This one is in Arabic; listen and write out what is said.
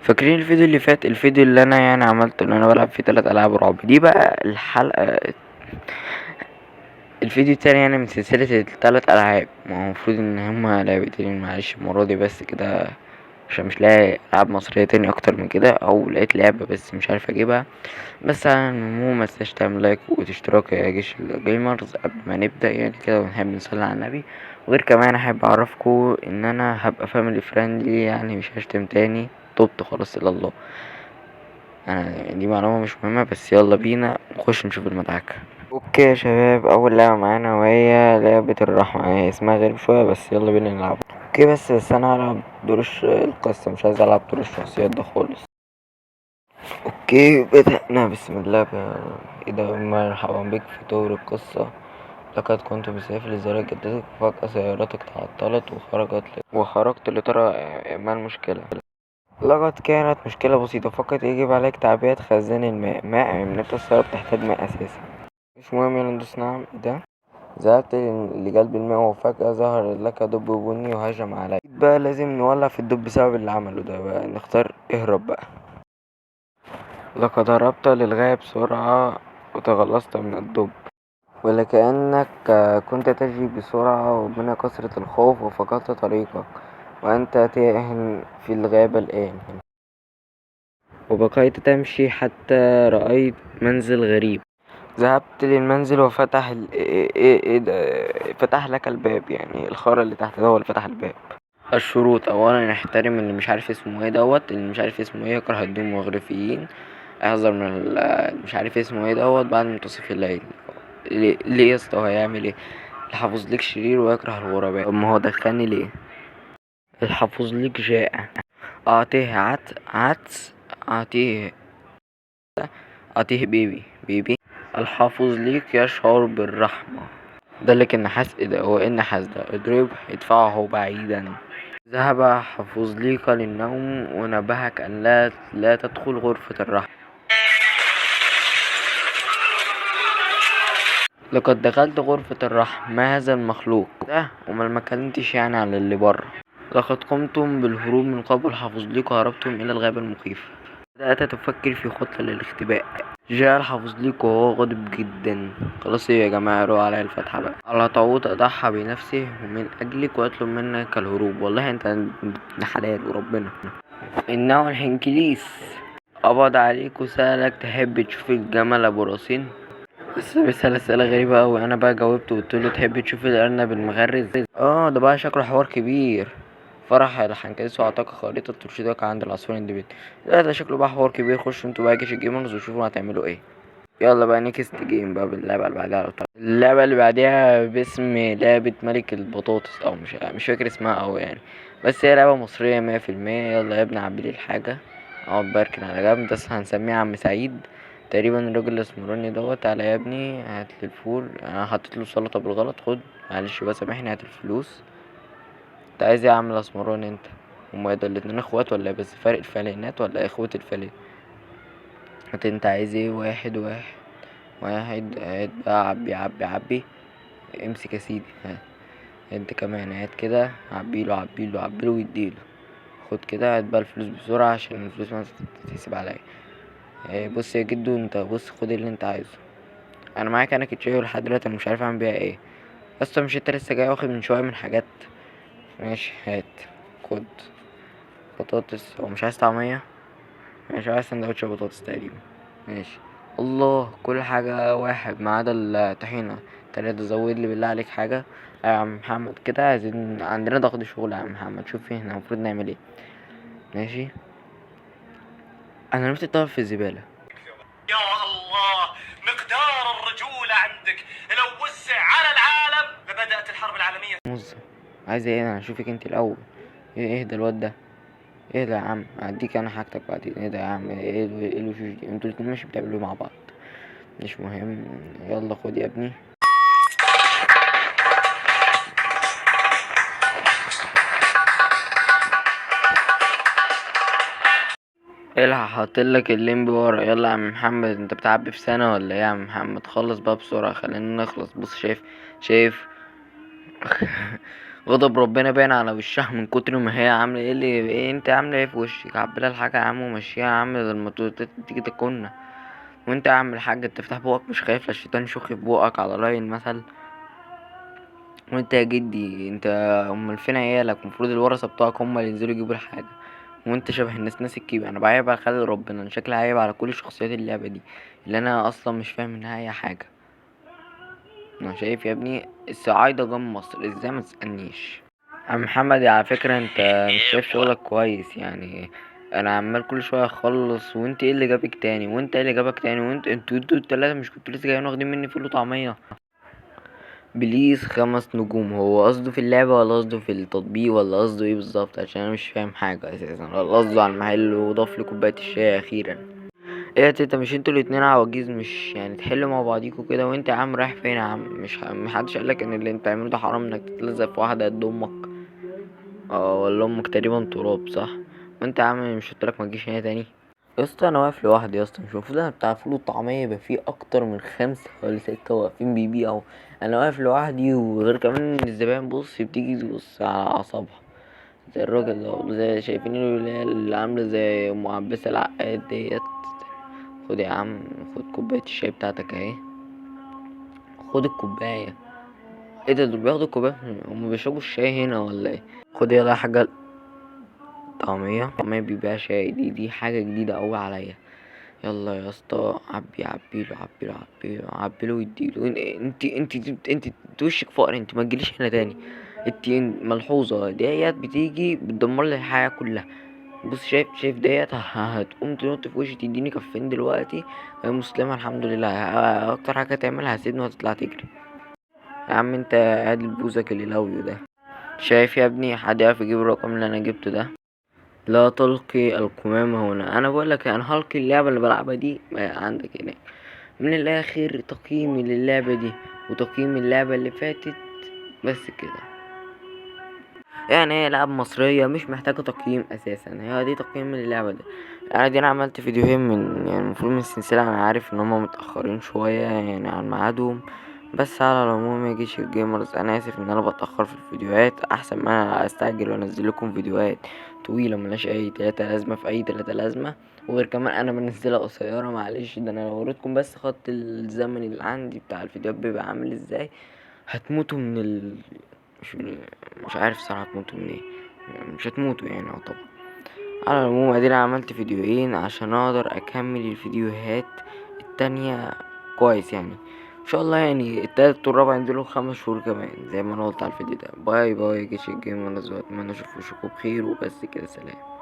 فاكرين الفيديو اللي فات، الفيديو اللي انا يعني عملته ان انا بلعب فيه 3 العاب رعب؟ دي بقى الحلقة، الفيديو التاني يعني من سلسلة ال3 العاب. ما هو المفروض ان هما لعبتين، معلش المرة دي بس كده عشان مش لاقي العاب مصرية تاني اكتر من كده، او لقيت لعبة بس مش عارف اجيبها. بس على العموم متنساش تعمل لايك وتشترك يا جيش الجيمرز قبل ما نبدأ يعني كده، ونحب نصلي على النبي. وغير كمان احب اعرفكم ان انا هبقى فاميلي فريندلي، يعني مش هشتم تاني، تبت خلاص الى الله. انا دي معلومة مش مهمة، بس يلا بينا نخش نشوف المدعكة. اوكي يا شباب، اول لعبة معانا وهي لعبة الرحمة. هي اسمها غريب شوية بس يلا بينا نلعب. اوكي بس انا هلعب دور القصة، مش عايز العب دور الشخصيات ده خالص. اوكي بدأنا، بسم الله. اذا مرحبا بك في دور القصة. لقد كنت مسافر لزيارة جدتك، وفجأة سيارتك تعطلت وخرجت لترى ما المشكلة. لقد كانت مشكلة بسيطة فقط، يجب عليك تعبئة خزان الماء. ماء عملاق، السيارة بتحتاج ماء أساسا. مش مهم، يلا ندوس نعم. إيه ده؟ ذهبت لجلب الماء وفجأة ظهر لك دب بني وهجم علي. بقى لازم نولع في الدب بسبب اللي عمله ده. بقى نختار اهرب بقى. لقد هربت للغاية بسرعة وتخلصت من الدب، ولكأنك كنت تجري بسرعة، ومن كثرة الخوف وفقدت طريقك، وأنت تائه في الغابة الآن. وبقيت تمشي حتى رأيت منزل غريب. ذهبت للمنزل وفتح فتح لك الباب، يعني الخار اللي تحت ده هو اللي فتح الباب. الشروط: اولا احترم اللي مش عارف اسمه ايه اللي مش عارف اسمه ايه يكره الدم والغرفيين. احذر من مش عارف اسمه ايه بعد منتصف الليل. ليه يا اسطى؟ هو هيعمل ايه؟ الحافظ ليك شرير ويكره الغرباء. طب ما هو دخلني ليه؟ الحافظ ليك جائع. اعطيه عدس. اعطيه بيبي. الحافظ ليك يشعر بالرحمة. ده لك النحاس. ايه ده؟ هو ايه النحاس ده؟ اضربه ادفعه بعيدا. ذهب حافظ ليك للنوم ونبهك ان لا تدخل غرفة الرحمة. لقد دخلت غرفة الرحمة. ما هذا المخلوق ده؟ وما مكنتش يعني على اللي بره. لقد قمتم بالهروب من قبل حافظ ليك وهربتم الى الغابة المخيفة. بدأت تفكر في خطة للاختباء. جاء الحافظ ليك وهو غاضب جدا. خلاص يا جماعة، روح على الفتحة بقى. على طاووس أضحى بنفسه من أجلك ويطلب منك الهروب. والله أنت ابن حلال وربنا. إنه الحنكليس قبض عليك وسألك تحب تشوف الجمل أبو راسين. بس بيسأل أسئلة غريبة أوي. أنا بقى جاوبت وقلتله تحب تشوف الأرنب المغرز. ده بقى شكله حوار كبير. فرح الحنكليس وأعطاك خريطة ترشدك عند العصفور الدبيت. ده شكله بقى حوار كبير. خشوا انتوا بقى جيش الجيمرز وشوفوا هتعملوا ايه. يلا بقى نيكست جيم بقى باللعبة اللي بعدها على طول. اللعبة اللي بعدها باسم لعبة ملك البطاطس، او مش فاكر اسمها اوي يعني، بس هي لعبة مصرية 100%. يلا يا ابني عبيلي الحاجة. اقعد بركن على جنب. ده هنسميه عم سعيد تقريبا، الراجل الاسمراني تعالى يا ابني هاتلي الفول. انا حطيت له سلطة بالغلط، خد معلش بقى سامحني، هات الفلوس. انت عايز ايه يا عم الاسمراني انت؟ هما ايه ده؟ الاتنين اخوات ولا ايه؟ بس فرق الفلانات ولا اخوة الفلان؟ انت عايز ايه؟ واحد واحد واحد. هات بقى، عبي. امسك يا سيدي. انت كمان هات كده، عبيله ويديله. خد كده، هات بقى الفلوس بسرعة عشان الفلوس ما تتحسب عليا. بص يا جدو، انت بص خد اللي انت عايزه. انا معاك انا كتشيو لحد دلوقتي، انا مش عارف اعمل بيها ايه. اصلا مش انت لسه جاي واخد من شوية من حاجات؟ ماشي هات. خد بطاطس. هو مش عايز طعمية؟ ماشي، عايز سندوتش بطاطس تقريبا. ماشي. الله، كل حاجة واحد ما عدا الطحينة. تلاتة. زود لي بالله عليك حاجة يا عم محمد كده، عايزين عندنا ضغط شغل يا عم محمد. شوف احنا المفروض نعمل ايه. ماشي. انا رميت الطبق في الزبالة. يا الله، مقدار الرجولة عندك لو وسع على العالم لبدأت الحرب العالمية. موزة عايز ايه؟ انا هشوفك انت الاول. ايه ده الواد ده؟ ايه ده يا عم؟ هديك انا حاجتك بعدين. ايه ده يا عم؟ ايه الوشوش دي؟ انتوا الاتنين مش بتعملوا مع بعض؟ مش مهم. يلا خد يا ابني. الحق حاطلك الليمبي ورا. يلا يا عم محمد، انت بتعبي في سنة ولا ايه يا عم محمد؟ خلص بقى بسرعة، خلينا نخلص. بص شايف غضب ربنا باين على وشها من كتر ما هي عاملة ايه انت عاملة ايه في وشك، عبيلها الحاجة يا عم ومشيها يا عم، ده لما تيجي تكون. وانت يا عم الحاج انت تفتح بوقك، مش خايف للشيطان يشخ في بوقك على رأي المثل؟ وانت يا جدي انت امال فين عيالك؟ المفروض الورثة بتوعك هما اللي ينزلوا يجيبوا الحاجة، وانت شبه الناس الكبيرة. انا بعيب على خلق ربنا، انا شكلي عيب على كل شخصيات اللعبة دي اللي انا اصلا مش فاهم منها اي حاجة. انا شايف يا ابني الصعايدة جم مصر ازاي؟ ما تسألنيش. عم محمد على فكرة انت مش شايف شغلك كويس يعني. انا عمال كل شوية اخلص، وانت ايه اللي جابك تاني، وانت ايه اللي جابك تاني، انتوا التلاتة مش كنتوا لسه جايين واخدين مني فول وطعمية؟ بليز 5 نجوم. هو قصده في اللعبة ولا قصده في التطبيق ولا قصده ايه بالظبط؟ عشان انا مش فاهم حاجة اساسا. ولا قصده على المحل وضاف لي كوباية الشاي اخيرا؟ ايه يا تيتا، مش انتوا الاتنين عواجيز؟ مش يعني تحلوا مع بعضيكوا كده؟ وانت يا عم رايح فين يا عم؟ مش محدش قالك ان اللي انت بتعمله ده حرام، انك تتلزق في واحدة قد امك؟ ولا امك تقريبا تراب صح؟ وانت يا عم مش قلتلك ما تجيش هنا تاني؟ يا اسطى انا واقف لوحدي يا اسطى، مش المفروض انا بتاع فول الطعميه يبقى فيه اكتر من 5 ولا 6 واقفين بيبيعوا؟ انا واقف لوحدي، وغير كمان ان الزبائن بص بتيجي تبص على اعصابها زي الراجل ده، زي شايفين اللي عامله زي ام عباسه العقاد ديت. خد يا عم، خد كوبايه الشاي بتاعتك اهي، خد الكوبايه. ايه ده؟ دول بياخدوا الكوبايه هما بيشربوا الشاي هنا ولا ايه؟ خد يلا يا حاجه طعميه بيبيع شاي، دي حاجه جديده قوي عليا. يلا يا اسطى عبيله واديله. انت وشك فقر، انت ما تجيليش هنا تاني. انت ملحوظه ديت بتيجي بتدمر لي الحياه كلها. بص شايف ديت هتقوم تنط في وشي تديني كفين دلوقتي. هي مسلمه الحمد لله، اكتر حاجه تعملها هسيبني وتطلع تجري. يا عم انت قاعد البوزك اللي لوي ده. شايف يا ابني حد يعرف يجيب الرقم اللي انا جبته ده؟ لا تلقي القمامة هنا. انا بقولك انا هلقي اللعبة اللي بلعبها دي عندك هناك. من الاخر تقييمي للعبة دي وتقييم اللعبة اللي فاتت بس كده. يعني هي لعبة مصرية مش محتاجة تقييم اساسا، هي دي تقييم للعبة دي. انا عملت فيديوهين من يعني المفروض من السلسلة. انا عارف ان هما متأخرين شوية يعني عن ميعادهم، بس على العموم يا جيش الجيمرز انا اسف ان انا بتأخر في الفيديوهات. احسن ما انا استعجل وانزل لكم فيديوهات طويلة ملهاش اي 3 لازمة في اي 3 لازمة. وغير كمان انا بنزلها قصيرة، معلش ده انا لو وريتكم بس خط الزمن اللي عندي بتاع الفيديوهات بيبقى عامل ازاي هتموتوا من مش مش عارف صراحة هتموتوا من ايه. مش هتموتوا يعني طبعا. على العموم ادينا عملت فيديوهين عشان اقدر اكمل الفيديوهات التانية كويس يعني. ان شاء الله يعني التالت والرابع ينزلوا 5 شهور كمان زي ما انا قلت على الفيديو ده. باي باي يا جيش الجيمرز، واتمنى اشوف وشكم بخير وبس كده، سلام.